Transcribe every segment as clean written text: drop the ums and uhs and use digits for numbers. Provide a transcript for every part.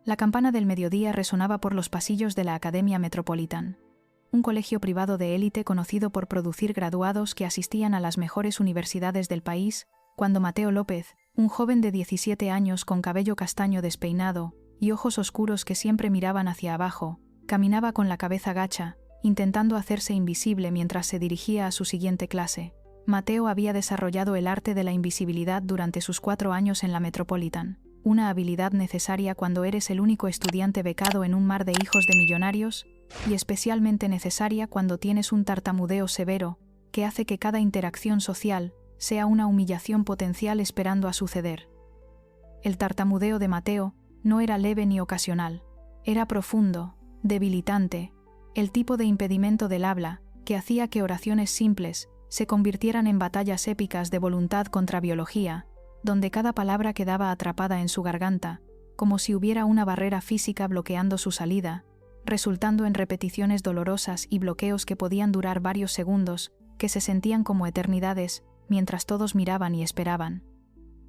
La campana del mediodía resonaba por los pasillos de la Academia Metropolitan, un colegio privado de élite conocido por producir graduados que asistían a las mejores universidades del país, cuando Mateo López, un joven de 17 años con cabello castaño despeinado y ojos oscuros que siempre miraban hacia abajo, caminaba con la cabeza gacha, intentando hacerse invisible mientras se dirigía a su siguiente clase. Mateo había desarrollado el arte de la invisibilidad durante sus 4 años en la Metropolitan, una habilidad necesaria cuando eres el único estudiante becado en un mar de hijos de millonarios, y especialmente necesaria cuando tienes un tartamudeo severo, que hace que cada interacción social sea una humillación potencial esperando a suceder. El tartamudeo de Mateo no era leve ni ocasional, era profundo, debilitante, el tipo de impedimento del habla que hacía que oraciones simples se convirtieran en batallas épicas de voluntad contra biología, donde cada palabra quedaba atrapada en su garganta, como si hubiera una barrera física bloqueando su salida, resultando en repeticiones dolorosas y bloqueos que podían durar varios segundos, que se sentían como eternidades, mientras todos miraban y esperaban.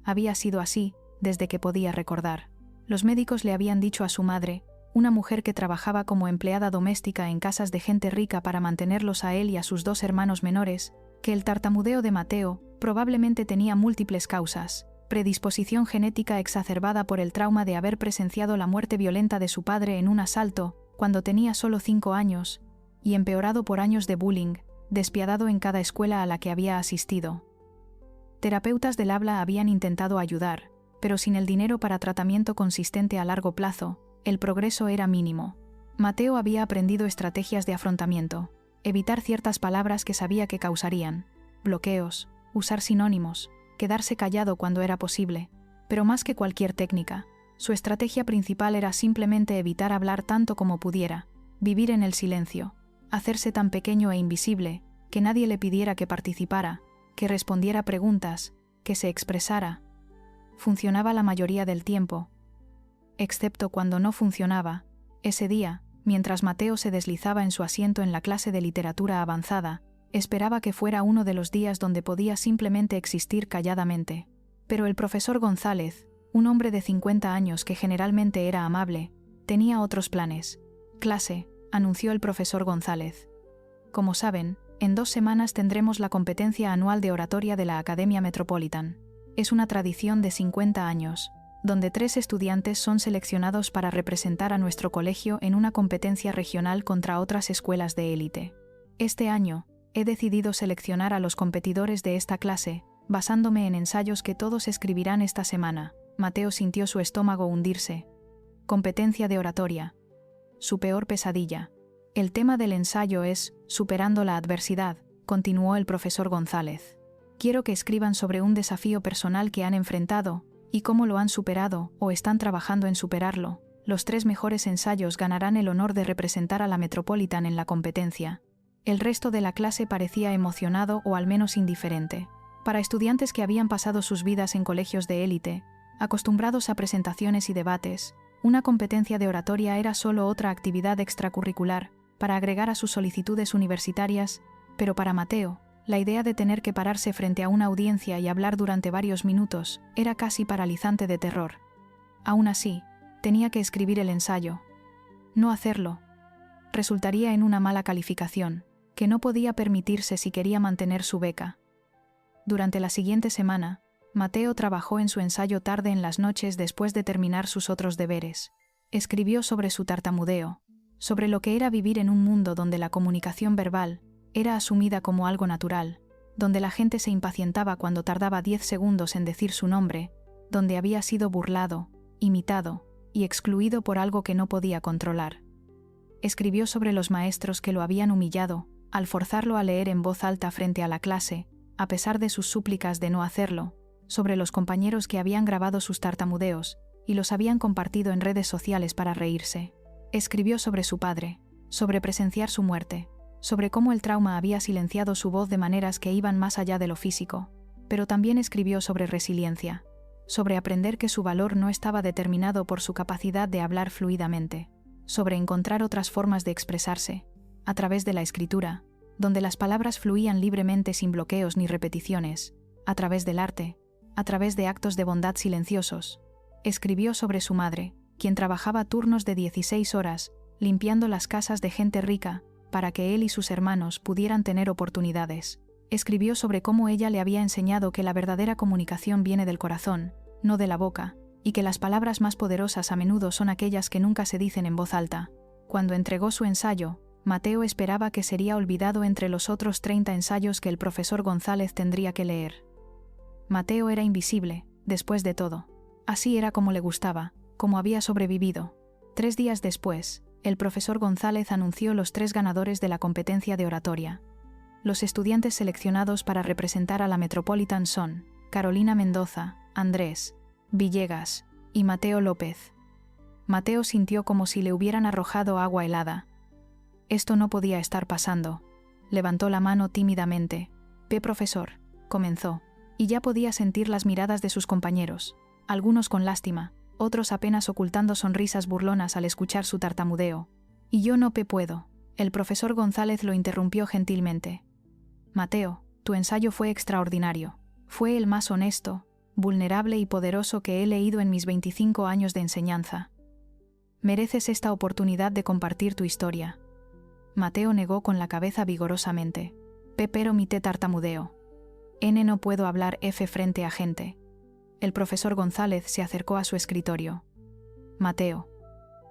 Había sido así, desde que podía recordar. Los médicos le habían dicho a su madre, una mujer que trabajaba como empleada doméstica en casas de gente rica para mantenerlos a él y a sus 2 hermanos menores, que el tartamudeo de Mateo probablemente tenía múltiples causas: predisposición genética exacerbada por el trauma de haber presenciado la muerte violenta de su padre en un asalto cuando tenía solo 5 años, y empeorado por años de bullying, despiadado en cada escuela a la que había asistido. Terapeutas del habla habían intentado ayudar, pero sin el dinero para tratamiento consistente a largo plazo, el progreso era mínimo. Mateo había aprendido estrategias de afrontamiento: evitar ciertas palabras que sabía que causarían bloqueos, usar sinónimos, quedarse callado cuando era posible, pero más que cualquier técnica, su estrategia principal era simplemente evitar hablar tanto como pudiera, vivir en el silencio, hacerse tan pequeño e invisible, que nadie le pidiera que participara, que respondiera preguntas, que se expresara. Funcionaba la mayoría del tiempo, excepto cuando no funcionaba. Ese día, mientras Mateo se deslizaba en su asiento en la clase de literatura avanzada, esperaba que fuera uno de los días donde podía simplemente existir calladamente. Pero el profesor González, un hombre de 50 años que generalmente era amable, tenía otros planes. «Clase», anunció el profesor González. «Como saben, en 2 semanas tendremos la competencia anual de oratoria de la Academia Metropolitan. Es una tradición de 50 años, donde 3 estudiantes son seleccionados para representar a nuestro colegio en una competencia regional contra otras escuelas de élite. Este año, he decidido seleccionar a los competidores de esta clase, basándome en ensayos que todos escribirán esta semana». Mateo sintió su estómago hundirse. Competencia de oratoria. Su peor pesadilla. «El tema del ensayo es «Superando la adversidad», continuó el profesor González. «Quiero que escriban sobre un desafío personal que han enfrentado, y cómo lo han superado o están trabajando en superarlo. Los 3 mejores ensayos ganarán el honor de representar a la Metropolitan en la competencia». El resto de la clase parecía emocionado o al menos indiferente. Para estudiantes que habían pasado sus vidas en colegios de élite, acostumbrados a presentaciones y debates, una competencia de oratoria era solo otra actividad extracurricular para agregar a sus solicitudes universitarias, pero para Mateo, la idea de tener que pararse frente a una audiencia y hablar durante varios minutos era casi paralizante de terror. Aún así, tenía que escribir el ensayo. No hacerlo resultaría en una mala calificación, que no podía permitirse si quería mantener su beca. Durante la siguiente semana, Mateo trabajó en su ensayo tarde en las noches después de terminar sus otros deberes. Escribió sobre su tartamudeo, sobre lo que era vivir en un mundo donde la comunicación verbal era asumida como algo natural, donde la gente se impacientaba cuando tardaba 10 segundos en decir su nombre, donde había sido burlado, imitado y excluido por algo que no podía controlar. Escribió sobre los maestros que lo habían humillado al forzarlo a leer en voz alta frente a la clase, a pesar de sus súplicas de no hacerlo, sobre los compañeros que habían grabado sus tartamudeos y los habían compartido en redes sociales para reírse. Escribió sobre su padre, sobre presenciar su muerte, sobre cómo el trauma había silenciado su voz de maneras que iban más allá de lo físico, pero también escribió sobre resiliencia, sobre aprender que su valor no estaba determinado por su capacidad de hablar fluidamente, sobre encontrar otras formas de expresarse, a través de la escritura, donde las palabras fluían libremente sin bloqueos ni repeticiones, a través del arte, a través de actos de bondad silenciosos. Escribió sobre su madre, quien trabajaba turnos de 16 horas, limpiando las casas de gente rica, para que él y sus hermanos pudieran tener oportunidades. Escribió sobre cómo ella le había enseñado que la verdadera comunicación viene del corazón, no de la boca, y que las palabras más poderosas a menudo son aquellas que nunca se dicen en voz alta. Cuando entregó su ensayo, Mateo esperaba que sería olvidado entre los otros 30 ensayos que el profesor González tendría que leer. Mateo era invisible, después de todo. Así era como le gustaba, como había sobrevivido. 3 días después, el profesor González anunció los 3 ganadores de la competencia de oratoria. Los estudiantes seleccionados para representar a la Metropolitan son Carolina Mendoza, Andrés Villegas y Mateo López. Mateo sintió como si le hubieran arrojado agua helada. Esto no podía estar pasando. Levantó la mano tímidamente. Profesor, comenzó, y ya podía sentir las miradas de sus compañeros, algunos con lástima, otros apenas ocultando sonrisas burlonas al escuchar su tartamudeo. Y yo no puedo. El profesor González lo interrumpió gentilmente. Mateo, tu ensayo fue extraordinario. Fue el más honesto, vulnerable y poderoso que he leído en mis 25 años de enseñanza. Mereces esta oportunidad de compartir tu historia. Mateo negó con la cabeza vigorosamente. Pero mi tartamudeo. No puedo hablar frente a gente. El profesor González se acercó a su escritorio. Mateo,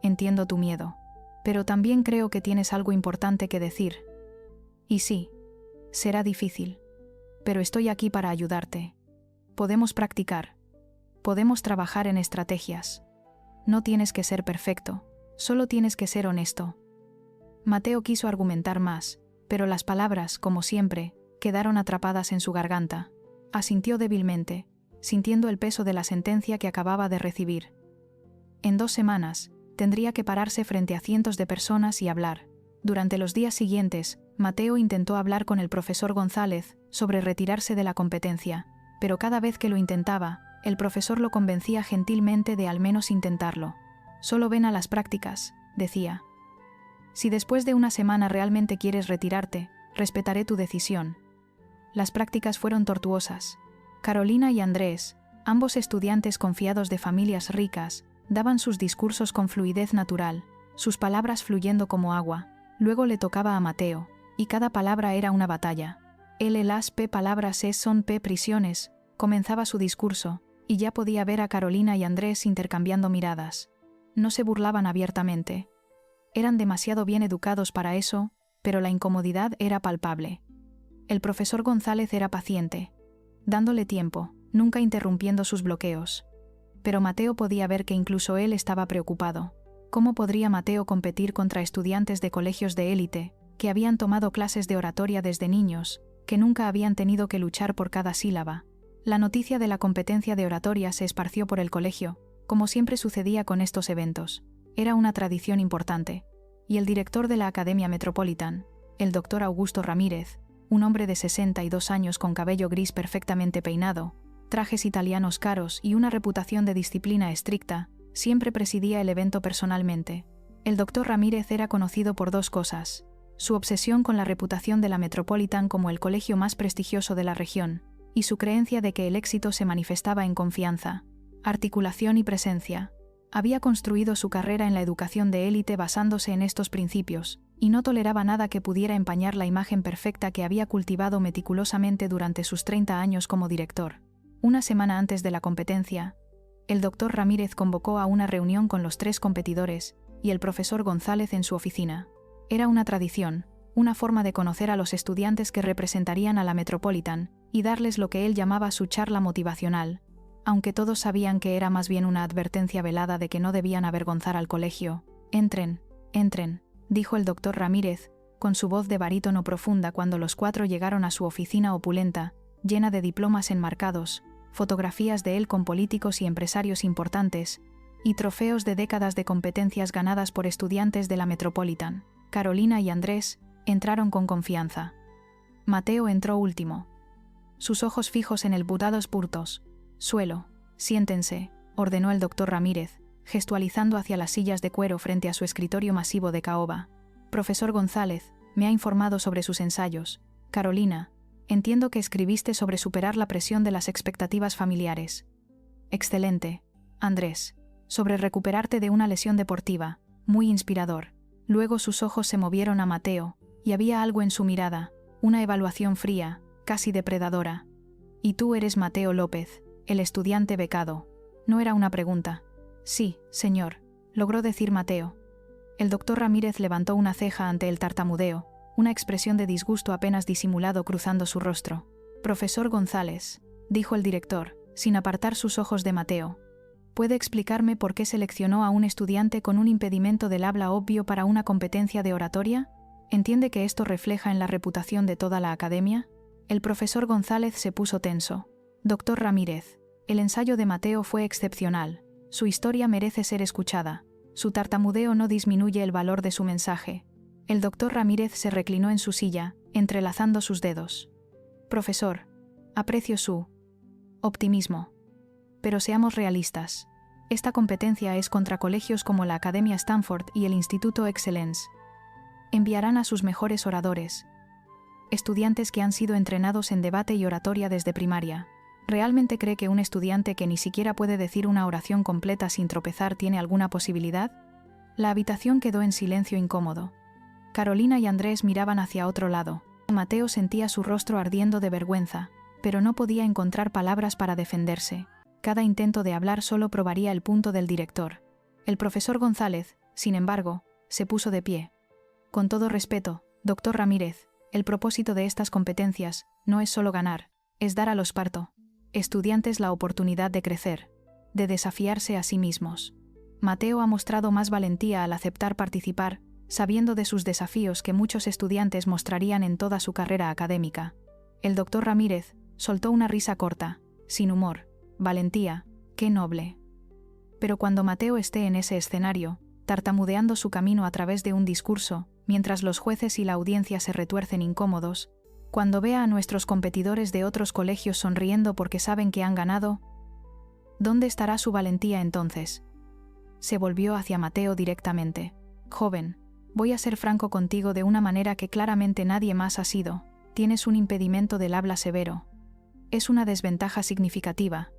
entiendo tu miedo, pero también creo que tienes algo importante que decir. Y sí, será difícil, pero estoy aquí para ayudarte. Podemos practicar. Podemos trabajar en estrategias. No tienes que ser perfecto, solo tienes que ser honesto. Mateo quiso argumentar más, pero las palabras, como siempre, quedaron atrapadas en su garganta. Asintió débilmente, sintiendo el peso de la sentencia que acababa de recibir. En 2 semanas, tendría que pararse frente a cientos de personas y hablar. Durante los días siguientes, Mateo intentó hablar con el profesor González sobre retirarse de la competencia, pero cada vez que lo intentaba, el profesor lo convencía gentilmente de al menos intentarlo. Solo ven a las prácticas, decía. Si después de una semana realmente quieres retirarte, respetaré tu decisión. Las prácticas fueron tortuosas. Carolina y Andrés, ambos estudiantes confiados de familias ricas, daban sus discursos con fluidez natural, sus palabras fluyendo como agua. Luego le tocaba a Mateo, y cada palabra era una batalla. Las palabras son prisiones, comenzaba su discurso, y ya podía ver a Carolina y Andrés intercambiando miradas. No se burlaban abiertamente. Eran demasiado bien educados para eso, pero la incomodidad era palpable. El profesor González era paciente, dándole tiempo, nunca interrumpiendo sus bloqueos. Pero Mateo podía ver que incluso él estaba preocupado. ¿Cómo podría Mateo competir contra estudiantes de colegios de élite, que habían tomado clases de oratoria desde niños, que nunca habían tenido que luchar por cada sílaba? La noticia de la competencia de oratoria se esparció por el colegio, como siempre sucedía con estos eventos. Era una tradición importante. Y el director de la Academia Metropolitan, el doctor Augusto Ramírez, un hombre de 62 años con cabello gris perfectamente peinado, trajes italianos caros y una reputación de disciplina estricta, siempre presidía el evento personalmente. El doctor Ramírez era conocido por 2 cosas: su obsesión con la reputación de la Metropolitan como el colegio más prestigioso de la región, y su creencia de que el éxito se manifestaba en confianza, articulación y presencia. Había construido su carrera en la educación de élite basándose en estos principios, y no toleraba nada que pudiera empañar la imagen perfecta que había cultivado meticulosamente durante sus 30 años como director. Una semana antes de la competencia, el doctor Ramírez convocó a una reunión con los 3 competidores y el profesor González en su oficina. Era una tradición, una forma de conocer a los estudiantes que representarían a la Metropolitan y darles lo que él llamaba su charla motivacional, aunque todos sabían que era más bien una advertencia velada de que no debían avergonzar al colegio. Entren, dijo el doctor Ramírez, con su voz de barítono profunda cuando los 4 llegaron a su oficina opulenta, llena de diplomas enmarcados, fotografías de él con políticos y empresarios importantes, y trofeos de décadas de competencias ganadas por estudiantes de la Metropolitan. Carolina y Andrés entraron con confianza. Mateo entró último. Sus ojos fijos en el budados purtos. Suelo, siéntense, ordenó el doctor Ramírez, gestualizando hacia las sillas de cuero frente a su escritorio masivo de caoba. Profesor González, me ha informado sobre sus ensayos. Carolina, entiendo que escribiste sobre superar la presión de las expectativas familiares. Excelente. Andrés, sobre recuperarte de una lesión deportiva, muy inspirador. Luego sus ojos se movieron a Mateo, y había algo en su mirada, una evaluación fría, casi depredadora. «¿Y tú eres Mateo López, el estudiante becado?» No era una pregunta. «Sí, señor», logró decir Mateo. El doctor Ramírez levantó una ceja ante el tartamudeo, una expresión de disgusto apenas disimulado cruzando su rostro. «Profesor González», dijo el director, sin apartar sus ojos de Mateo. «¿Puede explicarme por qué seleccionó a un estudiante con un impedimento del habla obvio para una competencia de oratoria? ¿Entiende que esto refleja en la reputación de toda la academia?» El profesor González se puso tenso. «Doctor Ramírez, el ensayo de Mateo fue excepcional. Su historia merece ser escuchada. Su tartamudeo no disminuye el valor de su mensaje». El doctor Ramírez se reclinó en su silla, entrelazando sus dedos. «Profesor, aprecio su optimismo. Pero seamos realistas. Esta competencia es contra colegios como la Academia Stanford y el Instituto Excellence. Enviarán a sus mejores oradores, estudiantes que han sido entrenados en debate y oratoria desde primaria. ¿Realmente cree que un estudiante que ni siquiera puede decir una oración completa sin tropezar tiene alguna posibilidad?» La habitación quedó en silencio incómodo. Carolina y Andrés miraban hacia otro lado. Mateo sentía su rostro ardiendo de vergüenza, pero no podía encontrar palabras para defenderse. Cada intento de hablar solo probaría el punto del director. El profesor González, sin embargo, se puso de pie. «Con todo respeto, doctor Ramírez, el propósito de estas competencias no es solo ganar, es dar a los estudiantes la oportunidad de crecer, de desafiarse a sí mismos. Mateo ha mostrado más valentía al aceptar participar, sabiendo de sus desafíos que muchos estudiantes mostrarían en toda su carrera académica». El doctor Ramírez soltó una risa corta, sin humor. «Valentía, qué noble. Pero cuando Mateo esté en ese escenario, tartamudeando su camino a través de un discurso, mientras los jueces y la audiencia se retuercen incómodos, cuando vea a nuestros competidores de otros colegios sonriendo porque saben que han ganado, ¿dónde estará su valentía entonces?» Se volvió hacia Mateo directamente. «Joven, voy a ser franco contigo de una manera que claramente nadie más ha sido. Tienes un impedimento del habla severo. Es una desventaja significativa.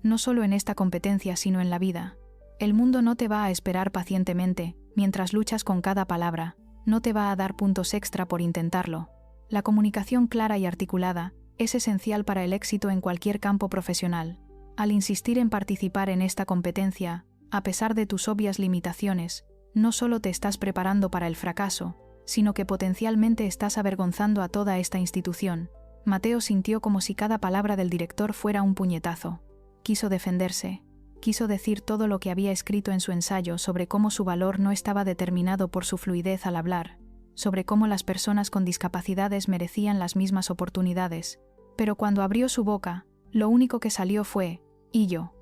No solo en esta competencia sino en la vida. El mundo no te va a esperar pacientemente, mientras luchas con cada palabra, no te va a dar puntos extra por intentarlo. La comunicación clara y articulada es esencial para el éxito en cualquier campo profesional. Al insistir en participar en esta competencia, a pesar de tus obvias limitaciones, no solo te estás preparando para el fracaso, sino que potencialmente estás avergonzando a toda esta institución». Mateo sintió como si cada palabra del director fuera un puñetazo. Quiso defenderse. Quiso decir todo lo que había escrito en su ensayo sobre cómo su valor no estaba determinado por su fluidez al hablar, sobre cómo las personas con discapacidades merecían las mismas oportunidades. Pero cuando abrió su boca, lo único que salió fue «y yo,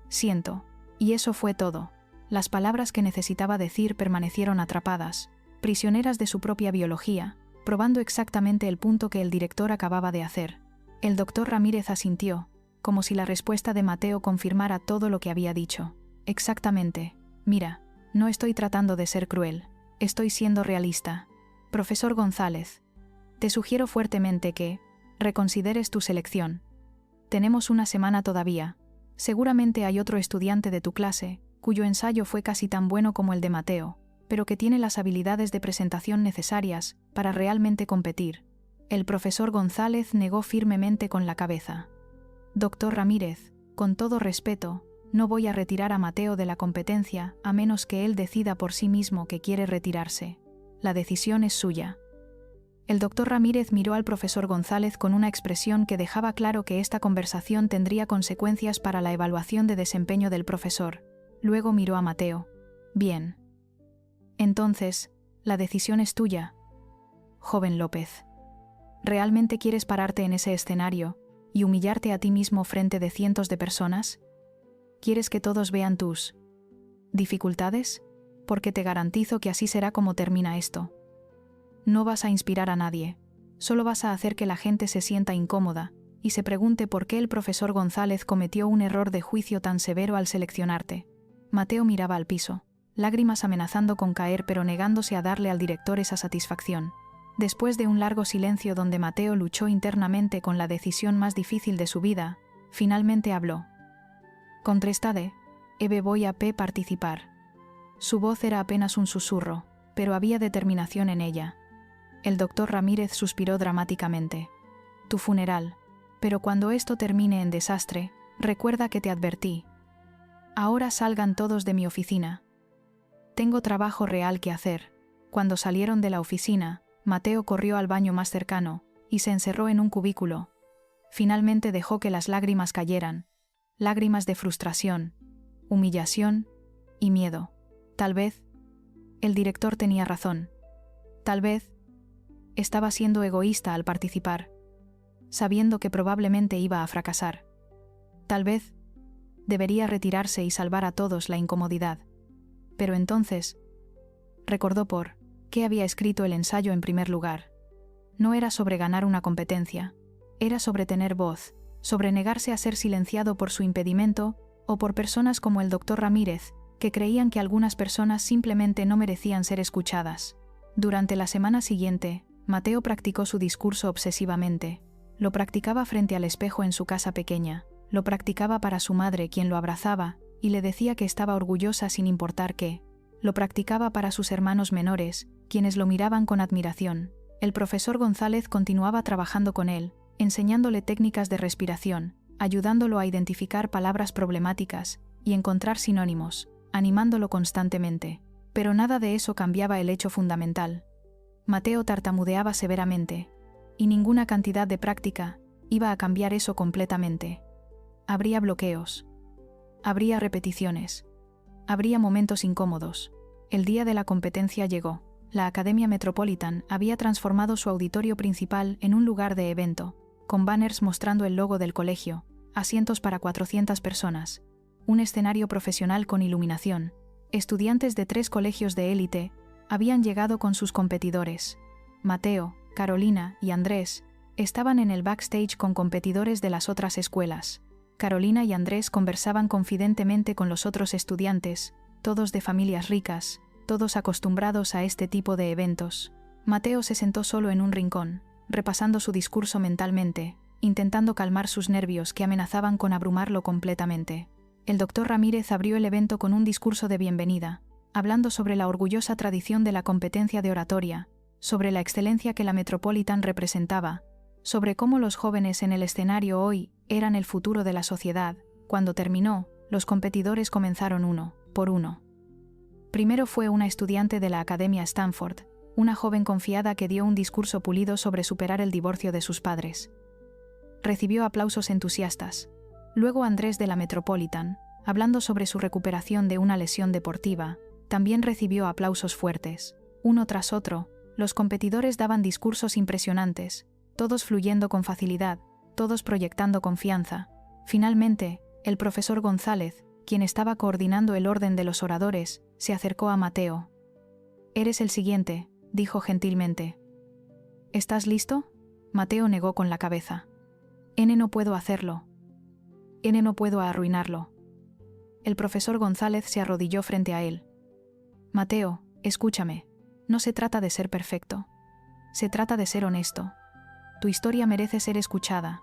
siento». Y eso fue todo. Las palabras que necesitaba decir permanecieron atrapadas, prisioneras de su propia biología, probando exactamente el punto que el director acababa de hacer. El doctor Ramírez asintió, como si la respuesta de Mateo confirmara todo lo que había dicho. «Exactamente. Mira, no estoy tratando de ser cruel. Estoy siendo realista. Profesor González, te sugiero fuertemente que reconsideres tu selección. Tenemos una semana todavía. Seguramente hay otro estudiante de tu clase, cuyo ensayo fue casi tan bueno como el de Mateo, pero que tiene las habilidades de presentación necesarias para realmente competir». El profesor González negó firmemente con la cabeza. «Doctor Ramírez, con todo respeto, no voy a retirar a Mateo de la competencia a menos que él decida por sí mismo que quiere retirarse. La decisión es suya». El doctor Ramírez miró al profesor González con una expresión que dejaba claro que esta conversación tendría consecuencias para la evaluación de desempeño del profesor. Luego miró a Mateo. «Bien. Entonces, la decisión es tuya. Joven López. ¿Realmente quieres pararte en ese escenario y humillarte a ti mismo frente de cientos de personas? ¿Quieres que todos vean tus dificultades? Porque te garantizo que así será como termina esto. No vas a inspirar a nadie, solo vas a hacer que la gente se sienta incómoda y se pregunte por qué el profesor González cometió un error de juicio tan severo al seleccionarte». Mateo miraba al piso, lágrimas amenazando con caer pero negándose a darle al director esa satisfacción. Después de un largo silencio donde Mateo luchó internamente con la decisión más difícil de su vida, finalmente habló. «Contrastade, Voy a participar. Su voz era apenas un susurro, pero había determinación en ella. El doctor Ramírez suspiró dramáticamente. Tu funeral. Pero cuando esto termine en desastre, recuerda que te advertí. Ahora salgan todos de mi oficina. Tengo trabajo real que hacer. Cuando salieron de la oficina, Mateo corrió al baño más cercano y se encerró en un cubículo. Finalmente dejó que las lágrimas cayeran. Lágrimas de frustración, humillación y miedo. Tal vez, el director tenía razón. Tal vez, estaba siendo egoísta al participar, sabiendo que probablemente iba a fracasar. Tal vez, debería retirarse y salvar a todos la incomodidad. Pero entonces, recordó por qué había escrito el ensayo en primer lugar. No era sobre ganar una competencia, era sobre tener voz, sobre negarse a ser silenciado por su impedimento o por personas como el doctor Ramírez, que creían que algunas personas simplemente no merecían ser escuchadas. Durante la semana siguiente, Mateo practicó su discurso obsesivamente. Lo practicaba frente al espejo en su casa pequeña, lo practicaba para su madre, quien lo abrazaba y le decía que estaba orgullosa sin importar qué. Lo practicaba para sus hermanos menores, quienes lo miraban con admiración. El profesor González continuaba trabajando con él, enseñándole técnicas de respiración, ayudándolo a identificar palabras problemáticas y encontrar sinónimos, animándolo constantemente. Pero nada de eso cambiaba el hecho fundamental. Mateo tartamudeaba severamente, y ninguna cantidad de práctica iba a cambiar eso completamente. Habría bloqueos. Habría repeticiones. Habría momentos incómodos. El día de la competencia llegó. La Academia Metropolitan había transformado su auditorio principal en un lugar de evento, con banners mostrando el logo del colegio, asientos para 400 personas, un escenario profesional con iluminación. Estudiantes de 3 colegios de élite habían llegado con sus competidores. Mateo, Carolina y Andrés estaban en el backstage con competidores de las otras escuelas. Carolina y Andrés conversaban confidentemente con los otros estudiantes, todos de familias ricas, todos acostumbrados a este tipo de eventos. Mateo se sentó solo en un rincón, repasando su discurso mentalmente, intentando calmar sus nervios que amenazaban con abrumarlo completamente. El doctor Ramírez abrió el evento con un discurso de bienvenida, hablando sobre la orgullosa tradición de la competencia de oratoria, sobre la excelencia que la Metropolitan representaba, sobre cómo los jóvenes en el escenario hoy eran el futuro de la sociedad. Cuando terminó, los competidores comenzaron uno por uno. Primero fue una estudiante de la Academia Stanford, una joven confiada que dio un discurso pulido sobre superar el divorcio de sus padres. Recibió aplausos entusiastas. Luego Andrés de la Metropolitan, hablando sobre su recuperación de una lesión deportiva, también recibió aplausos fuertes. Uno tras otro, los competidores daban discursos impresionantes, todos fluyendo con facilidad, todos proyectando confianza. Finalmente, el profesor González, quien estaba coordinando el orden de los oradores, se acercó a Mateo. «Eres el siguiente», dijo gentilmente. «¿Estás listo?» Mateo negó con la cabeza. «No puedo hacerlo. No puedo arruinarlo». El profesor González se arrodilló frente a él. «Mateo, escúchame. No se trata de ser perfecto. Se trata de ser honesto. Tu historia merece ser escuchada.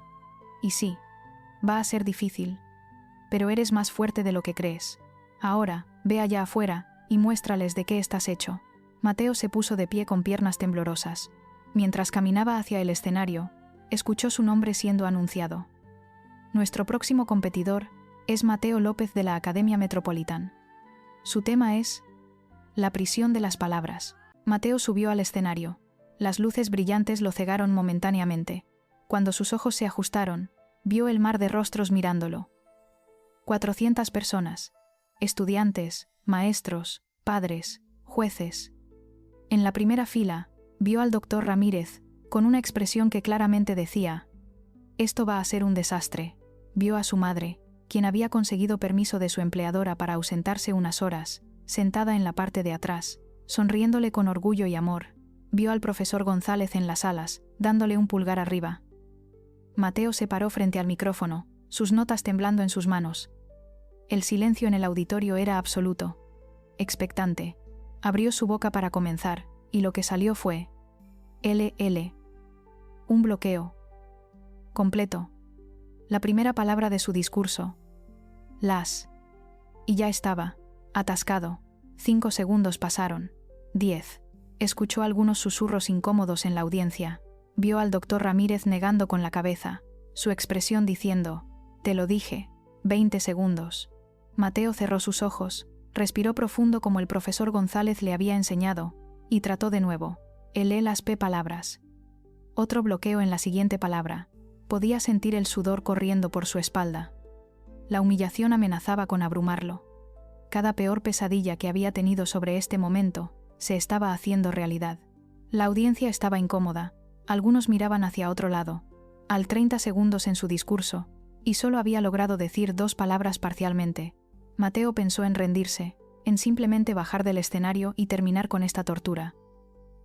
Y sí, va a ser difícil. Pero eres más fuerte de lo que crees. Ahora, ve allá afuera y muéstrales de qué estás hecho». Mateo se puso de pie con piernas temblorosas. Mientras caminaba hacia el escenario, escuchó su nombre siendo anunciado. Nuestro próximo competidor es Mateo López de la Academia Metropolitan. Su tema es la prisión de las palabras. Mateo subió al escenario. Las luces brillantes lo cegaron momentáneamente. Cuando sus ojos se ajustaron, vio el mar de rostros mirándolo. 400 personas, estudiantes, maestros, padres, jueces. En la primera fila, vio al doctor Ramírez, con una expresión que claramente decía: «Esto va a ser un desastre». Vio a su madre, quien había conseguido permiso de su empleadora para ausentarse unas horas, sentada en la parte de atrás, sonriéndole con orgullo y amor. Vio al profesor González en las alas, dándole un pulgar arriba. Mateo se paró frente al micrófono, sus notas temblando en sus manos. El silencio en el auditorio era absoluto. Expectante, abrió su boca para comenzar, y lo que salió fue LL. Un bloqueo. Completo. La primera palabra de su discurso. Las. Y ya estaba, atascado. 5 segundos pasaron. 10. Escuchó algunos susurros incómodos en la audiencia. Vio al doctor Ramírez negando con la cabeza, su expresión diciendo, «Te lo dije». 20 segundos. Mateo cerró sus ojos, respiró profundo como el profesor González le había enseñado, y trató de nuevo. Lee las palabras. Otro bloqueo en la siguiente palabra. Podía sentir el sudor corriendo por su espalda. La humillación amenazaba con abrumarlo. Cada peor pesadilla que había tenido sobre este momento se estaba haciendo realidad. La audiencia estaba incómoda. Algunos miraban hacia otro lado. Al 30 segundos en su discurso, y solo había logrado decir 2 palabras parcialmente. Mateo pensó en rendirse, en simplemente bajar del escenario y terminar con esta tortura.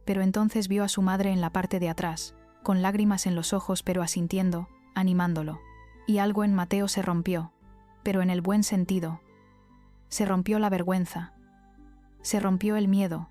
Pero entonces vio a su madre en la parte de atrás, con lágrimas en los ojos pero asintiendo, animándolo. Y algo en Mateo se rompió, pero en el buen sentido. Se rompió la vergüenza. Se rompió el miedo.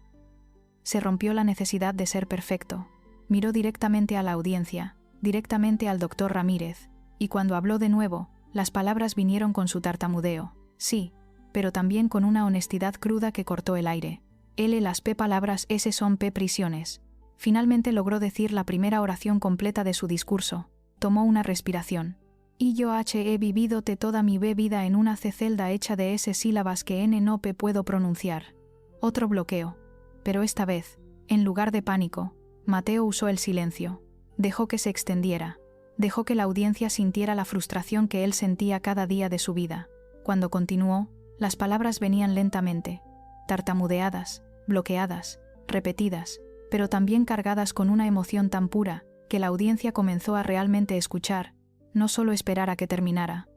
Se rompió la necesidad de ser perfecto. Miró directamente a la audiencia, directamente al doctor Ramírez, y cuando habló de nuevo, las palabras vinieron con su tartamudeo. Sí, pero también con una honestidad cruda que cortó el aire. Las palabras S son prisiones. Finalmente logró decir la primera oración completa de su discurso. Tomó una respiración. Y yo he vivido toda mi vida en una celda hecha de S sílabas que no puedo pronunciar. Otro bloqueo. Pero esta vez, en lugar de pánico, Mateo usó el silencio. Dejó que se extendiera. Dejó que la audiencia sintiera la frustración que él sentía cada día de su vida. Cuando continuó, las palabras venían lentamente, tartamudeadas, bloqueadas, repetidas, pero también cargadas con una emoción tan pura que la audiencia comenzó a realmente escuchar, no solo esperar a que terminara.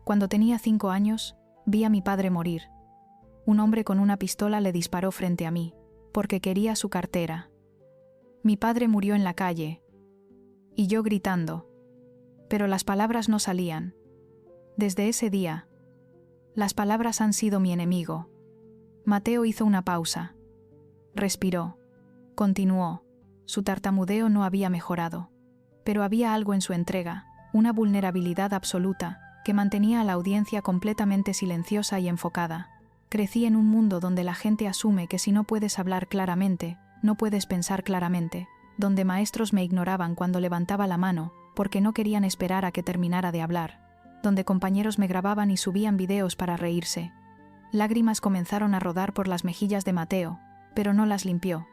Cuando tenía 5 años, vi a mi padre morir. Un hombre con una pistola le disparó frente a mí, porque quería su cartera. Mi padre murió en la calle. Y yo gritando. Pero las palabras no salían. Desde ese día, las palabras han sido mi enemigo. Mateo hizo una pausa. Respiró. Continuó. Su tartamudeo no había mejorado. Pero había algo en su entrega, una vulnerabilidad absoluta, que mantenía a la audiencia completamente silenciosa y enfocada. Crecí en un mundo donde la gente asume que si no puedes hablar claramente, no puedes pensar claramente, donde maestros me ignoraban cuando levantaba la mano, porque no querían esperar a que terminara de hablar, donde compañeros me grababan y subían videos para reírse. Lágrimas comenzaron a rodar por las mejillas de Mateo, pero no las limpió.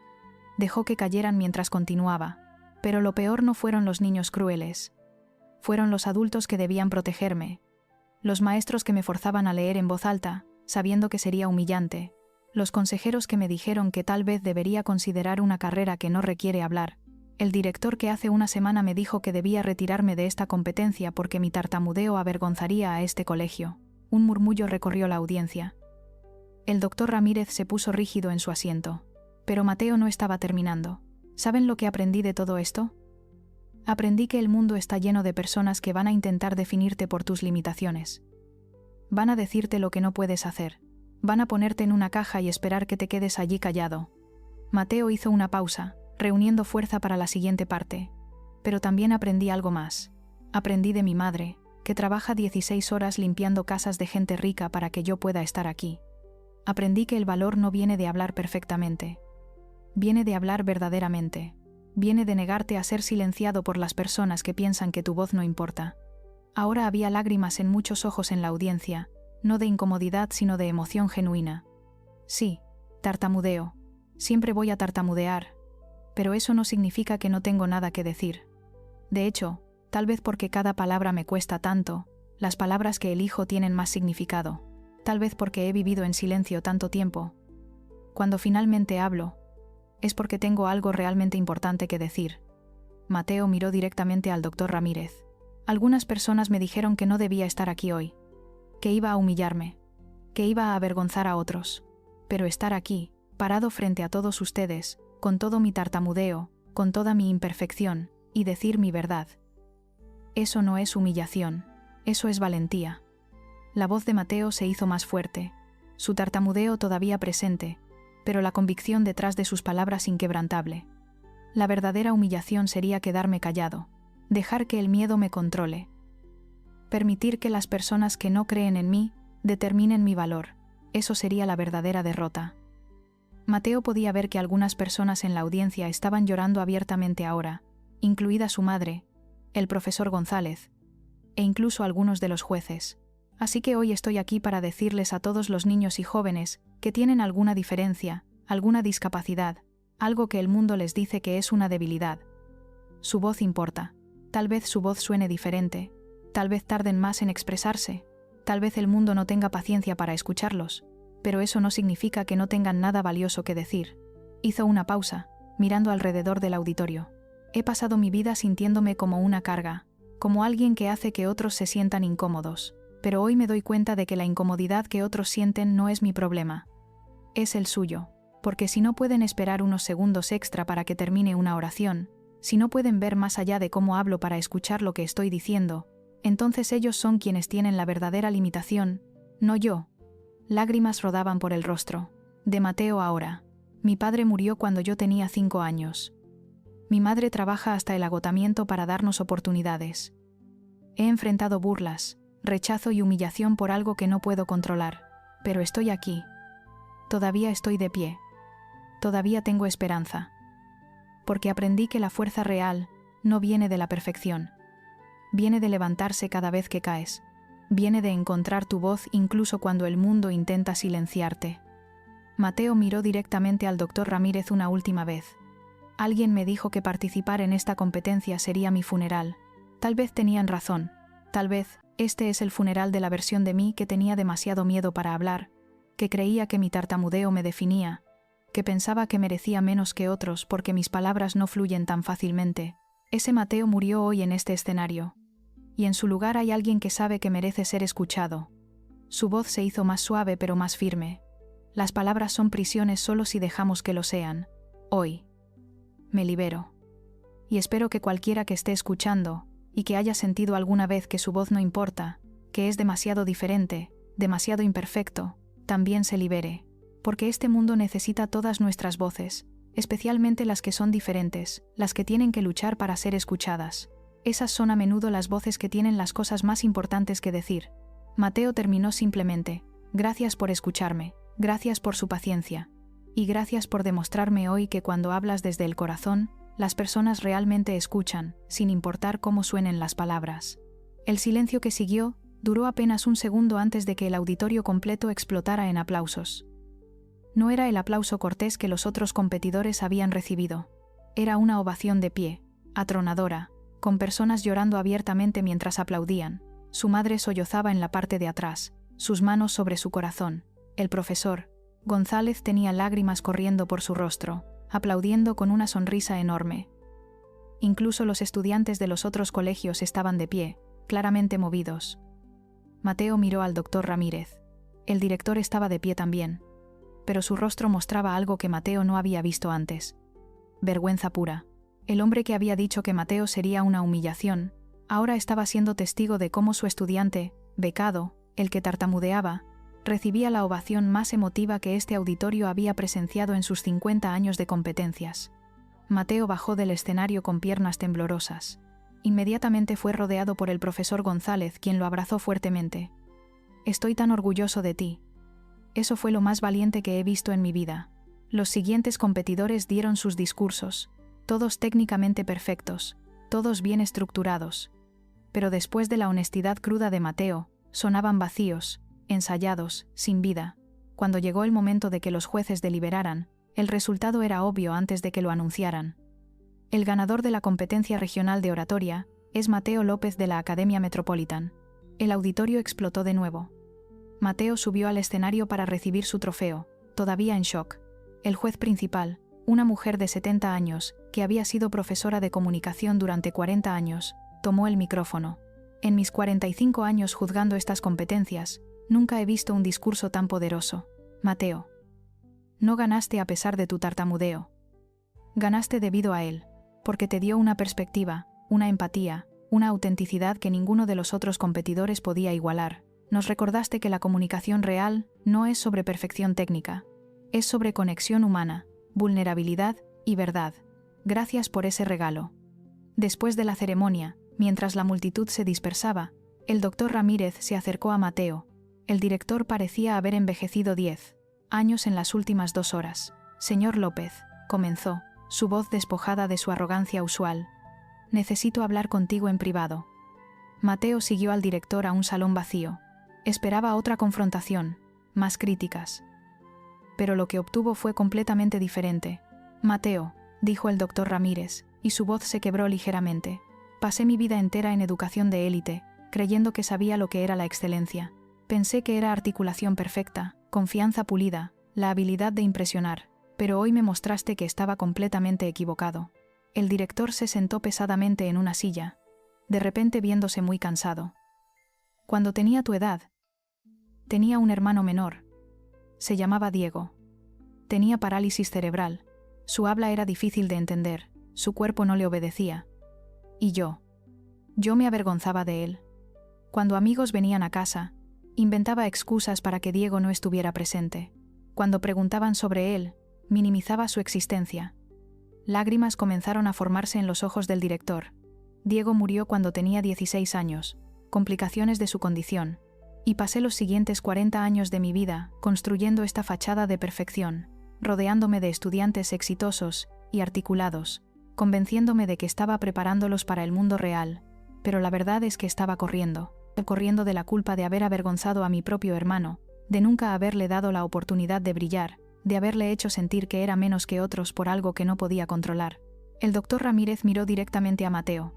Dejó que cayeran mientras continuaba. Pero lo peor no fueron los niños crueles. Fueron los adultos que debían protegerme. Los maestros que me forzaban a leer en voz alta, sabiendo que sería humillante. Los consejeros que me dijeron que tal vez debería considerar una carrera que no requiere hablar. El director que hace una semana me dijo que debía retirarme de esta competencia porque mi tartamudeo avergonzaría a este colegio. Un murmullo recorrió la audiencia. El doctor Ramírez se puso rígido en su asiento. Pero Mateo no estaba terminando. ¿Saben lo que aprendí de todo esto? Aprendí que el mundo está lleno de personas que van a intentar definirte por tus limitaciones. Van a decirte lo que no puedes hacer. Van a ponerte en una caja y esperar que te quedes allí callado. Mateo hizo una pausa, reuniendo fuerza para la siguiente parte. Pero también aprendí algo más. Aprendí de mi madre, que trabaja 16 horas limpiando casas de gente rica para que yo pueda estar aquí. Aprendí que el valor no viene de hablar perfectamente. Viene de hablar verdaderamente. Viene de negarte a ser silenciado por las personas que piensan que tu voz no importa. Ahora había lágrimas en muchos ojos en la audiencia, no de incomodidad sino de emoción genuina. Sí, tartamudeo. Siempre voy a tartamudear. Pero eso no significa que no tengo nada que decir. De hecho, tal vez porque cada palabra me cuesta tanto, las palabras que elijo tienen más significado. Tal vez porque he vivido en silencio tanto tiempo. Cuando finalmente hablo, es porque tengo algo realmente importante que decir. Mateo miró directamente al doctor Ramírez. Algunas personas me dijeron que no debía estar aquí hoy, que iba a humillarme, que iba a avergonzar a otros. Pero estar aquí, parado frente a todos ustedes, con todo mi tartamudeo, con toda mi imperfección, y decir mi verdad. Eso no es humillación, eso es valentía. La voz de Mateo se hizo más fuerte, su tartamudeo todavía presente, pero la convicción detrás de sus palabras inquebrantable. La verdadera humillación sería quedarme callado, dejar que el miedo me controle. Permitir que las personas que no creen en mí determinen mi valor. Eso sería la verdadera derrota. Mateo podía ver que algunas personas en la audiencia estaban llorando abiertamente ahora, incluida su madre, el profesor González, e incluso algunos de los jueces. Así que hoy estoy aquí para decirles a todos los niños y jóvenes que tienen alguna diferencia, alguna discapacidad, algo que el mundo les dice que es una debilidad. Su voz importa. Tal vez su voz suene diferente, tal vez tarden más en expresarse, tal vez el mundo no tenga paciencia para escucharlos, pero eso no significa que no tengan nada valioso que decir. Hizo una pausa, mirando alrededor del auditorio. He pasado mi vida sintiéndome como una carga, como alguien que hace que otros se sientan incómodos, pero hoy me doy cuenta de que la incomodidad que otros sienten no es mi problema. Es el suyo, porque si no pueden esperar unos segundos extra para que termine una oración, si no pueden ver más allá de cómo hablo para escuchar lo que estoy diciendo, entonces ellos son quienes tienen la verdadera limitación, no yo. Lágrimas rodaban por el rostro de Mateo ahora. Mi padre murió cuando yo tenía 5 años. Mi madre trabaja hasta el agotamiento para darnos oportunidades. He enfrentado burlas, rechazo y humillación por algo que no puedo controlar, pero estoy aquí. Todavía estoy de pie. Todavía tengo esperanza. Porque aprendí que la fuerza real no viene de la perfección. Viene de levantarse cada vez que caes. Viene de encontrar tu voz incluso cuando el mundo intenta silenciarte. Mateo miró directamente al doctor Ramírez una última vez. Alguien me dijo que participar en esta competencia sería mi funeral. Tal vez tenían razón. Tal vez este es el funeral de la versión de mí que tenía demasiado miedo para hablar, que creía que mi tartamudeo me definía, que pensaba que merecía menos que otros porque mis palabras no fluyen tan fácilmente. Ese Mateo murió hoy en este escenario. Y en su lugar hay alguien que sabe que merece ser escuchado. Su voz se hizo más suave pero más firme. Las palabras son prisiones solo si dejamos que lo sean. Hoy me libero. Y espero que cualquiera que esté escuchando, y que haya sentido alguna vez que su voz no importa, que es demasiado diferente, demasiado imperfecto, también se libere. Porque este mundo necesita todas nuestras voces, especialmente las que son diferentes, las que tienen que luchar para ser escuchadas. Esas son a menudo las voces que tienen las cosas más importantes que decir. Mateo terminó simplemente: gracias por escucharme, gracias por su paciencia. Y gracias por demostrarme hoy que cuando hablas desde el corazón, las personas realmente escuchan, sin importar cómo suenen las palabras. El silencio que siguió duró apenas un segundo antes de que el auditorio completo explotara en aplausos. No era el aplauso cortés que los otros competidores habían recibido. Era una ovación de pie, atronadora, con personas llorando abiertamente mientras aplaudían. Su madre sollozaba en la parte de atrás, sus manos sobre su corazón. El profesor González tenía lágrimas corriendo por su rostro, aplaudiendo con una sonrisa enorme. Incluso los estudiantes de los otros colegios estaban de pie, claramente movidos. Mateo miró al doctor Ramírez. El director estaba de pie también, pero su rostro mostraba algo que Mateo no había visto antes. Vergüenza pura. El hombre que había dicho que Mateo sería una humillación, ahora estaba siendo testigo de cómo su estudiante, becado, el que tartamudeaba, recibía la ovación más emotiva que este auditorio había presenciado en sus 50 años de competencias. Mateo bajó del escenario con piernas temblorosas. Inmediatamente fue rodeado por el profesor González, quien lo abrazó fuertemente. «Estoy tan orgulloso de ti. Eso fue lo más valiente que he visto en mi vida». Los siguientes competidores dieron sus discursos, todos técnicamente perfectos, todos bien estructurados. Pero después de la honestidad cruda de Mateo, sonaban vacíos, ensayados, sin vida. Cuando llegó el momento de que los jueces deliberaran, el resultado era obvio antes de que lo anunciaran. El ganador de la competencia regional de oratoria es Mateo López de la Academia Metropolitan. El auditorio explotó de nuevo. Mateo subió al escenario para recibir su trofeo, todavía en shock. El juez principal, una mujer de 70 años, que había sido profesora de comunicación durante 40 años, tomó el micrófono. En mis 45 años juzgando estas competencias, nunca he visto un discurso tan poderoso. Mateo. No ganaste a pesar de tu tartamudeo. Ganaste debido a él, porque te dio una perspectiva, una empatía, una autenticidad que ninguno de los otros competidores podía igualar. Nos recordaste que la comunicación real no es sobre perfección técnica, es sobre conexión humana, vulnerabilidad y verdad. Gracias por ese regalo. Después de la ceremonia, mientras la multitud se dispersaba, el doctor Ramírez se acercó a Mateo, El director parecía haber envejecido 10 años en las últimas 2 horas. «Señor López», comenzó, su voz despojada de su arrogancia usual. «Necesito hablar contigo en privado». Mateo siguió al director a un salón vacío. Esperaba otra confrontación, más críticas. Pero lo que obtuvo fue completamente diferente. «Mateo», dijo el doctor Ramírez, y su voz se quebró ligeramente. «Pasé mi vida entera en educación de élite, creyendo que sabía lo que era la excelencia. Pensé que era articulación perfecta, confianza pulida, la habilidad de impresionar, pero hoy me mostraste que estaba completamente equivocado». El director se sentó pesadamente en una silla, de repente viéndose muy cansado. «Cuando tenía tu edad, tenía un hermano menor. Se llamaba Diego. Tenía parálisis cerebral. Su habla era difícil de entender, su cuerpo no le obedecía. Y yo me avergonzaba de él. Cuando amigos venían a casa, inventaba excusas para que Diego no estuviera presente. Cuando preguntaban sobre él, minimizaba su existencia». Lágrimas comenzaron a formarse en los ojos del director. Diego murió cuando tenía 16 años, complicaciones de su condición, y pasé los siguientes 40 años de mi vida construyendo esta fachada de perfección, rodeándome de estudiantes exitosos y articulados, convenciéndome de que estaba preparándolos para el mundo real, pero la verdad es que estaba corriendo de la culpa de haber avergonzado a mi propio hermano, de nunca haberle dado la oportunidad de brillar, de haberle hecho sentir que era menos que otros por algo que no podía controlar. El doctor Ramírez miró directamente a Mateo.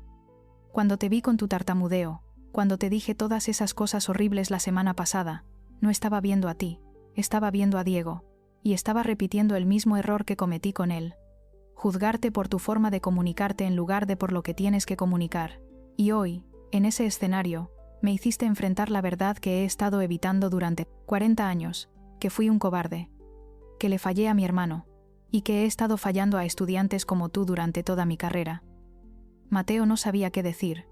«Cuando te vi con tu tartamudeo, cuando te dije todas esas cosas horribles la semana pasada, no estaba viendo a ti, estaba viendo a Diego, y estaba repitiendo el mismo error que cometí con él. Juzgarte por tu forma de comunicarte en lugar de por lo que tienes que comunicar. Y hoy, en ese escenario, me hiciste enfrentar la verdad que he estado evitando durante 40 años, que fui un cobarde, que le fallé a mi hermano, y que he estado fallando a estudiantes como tú durante toda mi carrera». Mateo no sabía qué decir.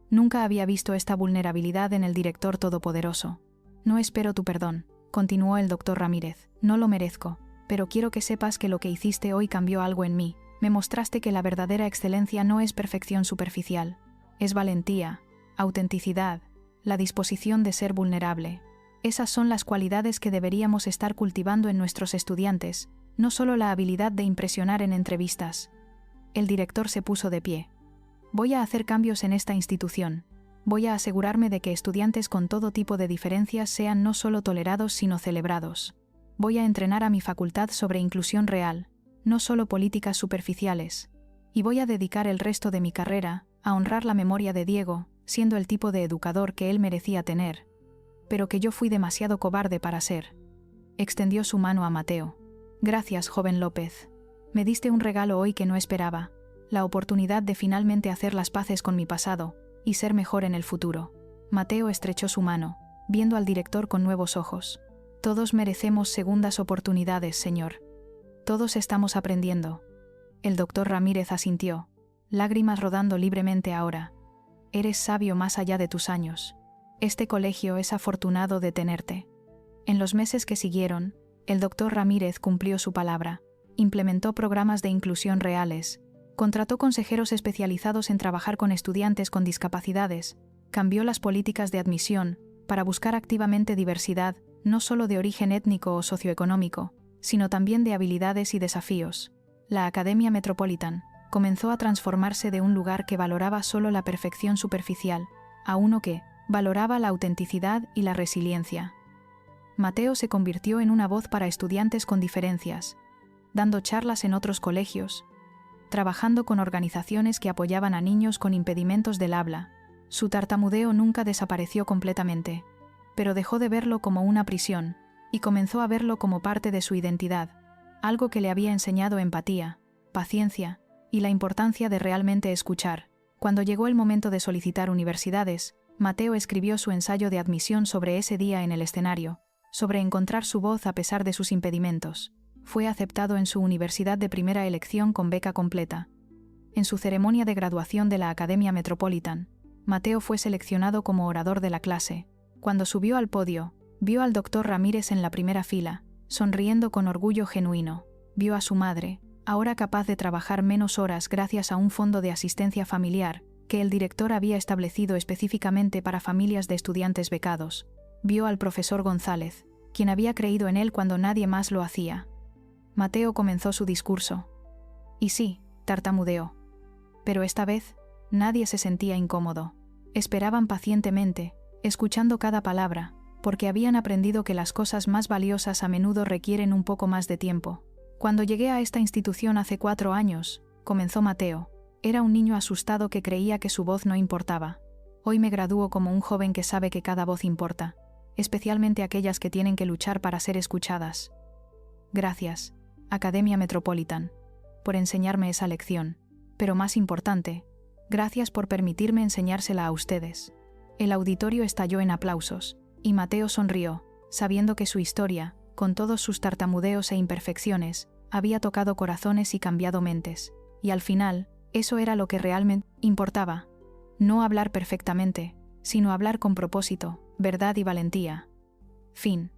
Nunca había visto esta vulnerabilidad en el director todopoderoso. «No espero tu perdón», continuó el doctor Ramírez. «No lo merezco, pero quiero que sepas que lo que hiciste hoy cambió algo en mí. Me mostraste que la verdadera excelencia no es perfección superficial. Es valentía, autenticidad, la disposición de ser vulnerable. Esas son las cualidades que deberíamos estar cultivando en nuestros estudiantes, no solo la habilidad de impresionar en entrevistas». El director se puso de pie. «Voy a hacer cambios en esta institución. Voy a asegurarme de que estudiantes con todo tipo de diferencias sean no solo tolerados sino celebrados. Voy a entrenar a mi facultad sobre inclusión real, no solo políticas superficiales. Y voy a dedicar el resto de mi carrera a honrar la memoria de Diego, siendo el tipo de educador que él merecía tener, pero que yo fui demasiado cobarde para ser». Extendió su mano a Mateo. «Gracias, joven López. Me diste un regalo hoy que no esperaba, la oportunidad de finalmente hacer las paces con mi pasado y ser mejor en el futuro». Mateo estrechó su mano, viendo al director con nuevos ojos. «Todos merecemos segundas oportunidades, señor. Todos estamos aprendiendo». El doctor Ramírez asintió, lágrimas rodando libremente ahora. «Eres sabio más allá de tus años. Este colegio es afortunado de tenerte». En los meses que siguieron, el doctor Ramírez cumplió su palabra. Implementó programas de inclusión reales, contrató consejeros especializados en trabajar con estudiantes con discapacidades, cambió las políticas de admisión para buscar activamente diversidad, no solo de origen étnico o socioeconómico, sino también de habilidades y desafíos. La Academia Metropolitan comenzó a transformarse de un lugar que valoraba solo la perfección superficial a uno que valoraba la autenticidad y la resiliencia. Mateo se convirtió en una voz para estudiantes con diferencias, dando charlas en otros colegios, trabajando con organizaciones que apoyaban a niños con impedimentos del habla. Su tartamudeo nunca desapareció completamente, pero dejó de verlo como una prisión, y comenzó a verlo como parte de su identidad, algo que le había enseñado empatía, paciencia, y la importancia de realmente escuchar. Cuando llegó el momento de solicitar universidades, Mateo escribió su ensayo de admisión sobre ese día en el escenario, sobre encontrar su voz a pesar de sus impedimentos. Fue aceptado en su universidad de primera elección con beca completa. En su ceremonia de graduación de la Academia Metropolitan, Mateo fue seleccionado como orador de la clase. Cuando subió al podio, vio al doctor Ramírez en la primera fila, sonriendo con orgullo genuino. Vio a su madre, ahora capaz de trabajar menos horas gracias a un fondo de asistencia familiar que el director había establecido específicamente para familias de estudiantes becados. vio al profesor González, quien había creído en él cuando nadie más lo hacía. Mateo comenzó su discurso. Y sí, tartamudeó. Pero esta vez, nadie se sentía incómodo. Esperaban pacientemente, escuchando cada palabra, porque habían aprendido que las cosas más valiosas a menudo requieren un poco más de tiempo. Cuando llegué a esta institución hace 4 años, comenzó Mateo, era un niño asustado que creía que su voz no importaba. Hoy me gradúo como un joven que sabe que cada voz importa, especialmente aquellas que tienen que luchar para ser escuchadas. Gracias, Academia Metropolitan, por enseñarme esa lección, pero más importante, gracias por permitirme enseñársela a ustedes. El auditorio estalló en aplausos, y Mateo sonrió, sabiendo que su historia, con todos sus tartamudeos e imperfecciones, había tocado corazones y cambiado mentes, y al final, eso era lo que realmente importaba. No hablar perfectamente, sino hablar con propósito, verdad y valentía. Fin.